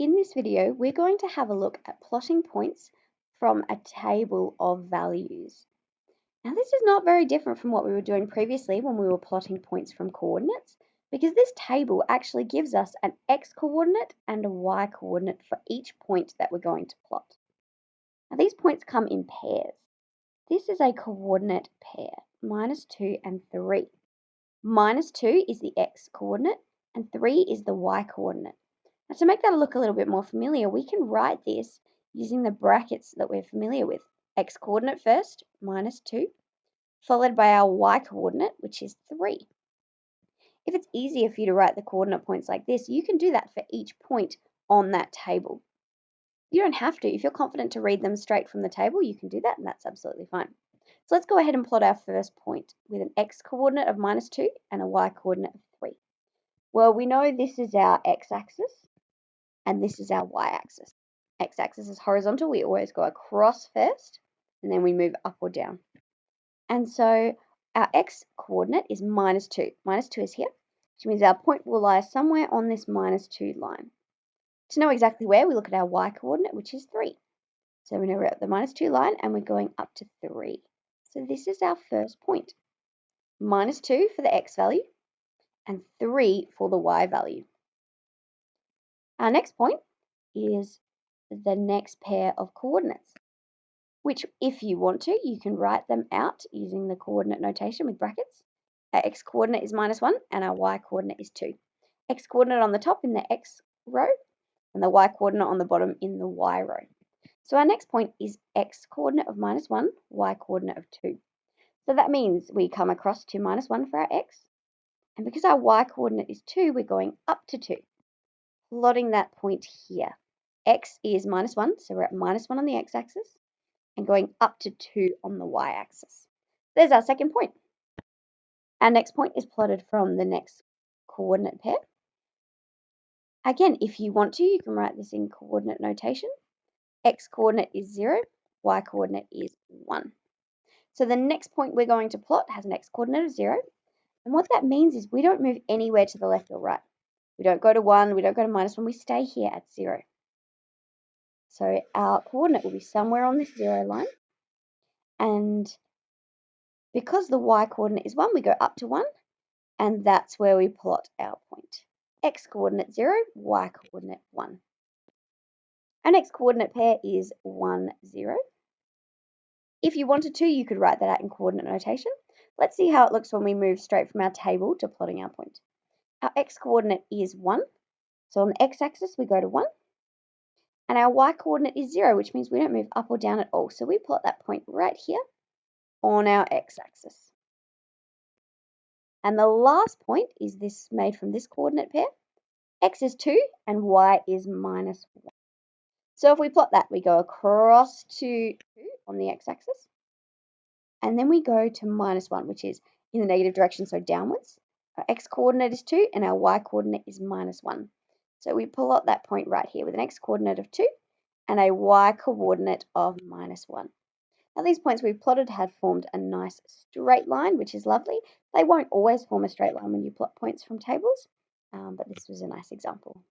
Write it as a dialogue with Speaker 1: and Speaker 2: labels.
Speaker 1: In this video, we're going to have a look at plotting points from a table of values. Now, this is not very different from what we were doing previously when we were plotting points from coordinates, because this table actually gives us an x-coordinate and a y-coordinate for each point that we're going to plot. Now, these points come in pairs. This is a coordinate pair, -2 and 3. -2 is the x-coordinate and 3 is the y-coordinate. Now, to make that look a little bit more familiar, we can write this using the brackets that we're familiar with. X-coordinate first, -2, followed by our y-coordinate, which is 3. If it's easier for you to write the coordinate points like this, you can do that for each point on that table. You don't have to. If you're confident to read them straight from the table, you can do that, and that's absolutely fine. So let's go ahead and plot our first point with an x-coordinate of -2 and a y-coordinate of 3. Well, we know this is our x-axis, and this is our y-axis. X-axis is horizontal. We always go across first, and then we move up or down. And so our x-coordinate is -2. -2 is here, which means our point will lie somewhere on this -2 line. To know exactly where, we look at our y-coordinate, which is 3. So we know we're at the -2 line, and we're going up to 3. So this is our first point. -2 for the x value, and 3 for the y value. Our next point is the next pair of coordinates, which if you want to, you can write them out using the coordinate notation with brackets. Our x-coordinate is -1 and our y-coordinate is 2. X-coordinate on the top in the x row and the y-coordinate on the bottom in the y row. So our next point is x-coordinate of -1, y-coordinate of 2. So that means we come across to -1 for our x, and because our y-coordinate is 2, we're going up to 2, plotting that point here. X is -1, so we're at -1 on the x-axis, and going up to 2 on the y-axis. There's our second point. Our next point is plotted from the next coordinate pair. Again, if you want to, you can write this in coordinate notation. X-coordinate is 0, y-coordinate is 1. So the next point we're going to plot has an x-coordinate of 0, and what that means is we don't move anywhere to the left or right. We don't go to 1, we don't go to -1, we stay here at 0. So our coordinate will be somewhere on this 0 line, and because the y-coordinate is 1, we go up to 1, and that's where we plot our point. X-coordinate 0, y-coordinate 1. Our next coordinate pair is 1, 0. If you wanted to, you could write that out in coordinate notation. Let's see how it looks when we move straight from our table to plotting our point. Our x-coordinate is 1, so on the x-axis we go to 1, and our y-coordinate is 0, which means we don't move up or down at all, so we plot that point right here on our x-axis. And the last point is this made from this coordinate pair. X is 2 and y is -1. So if we plot that, we go across to 2 on the x-axis, and then we go to -1, which is in the negative direction, so downwards. Our x-coordinate is 2 and our y-coordinate is -1. So we plot that point right here with an x-coordinate of 2 and a y-coordinate of -1. Now these points we've plotted have formed a nice straight line, which is lovely. They won't always form a straight line when you plot points from tables, but this was a nice example.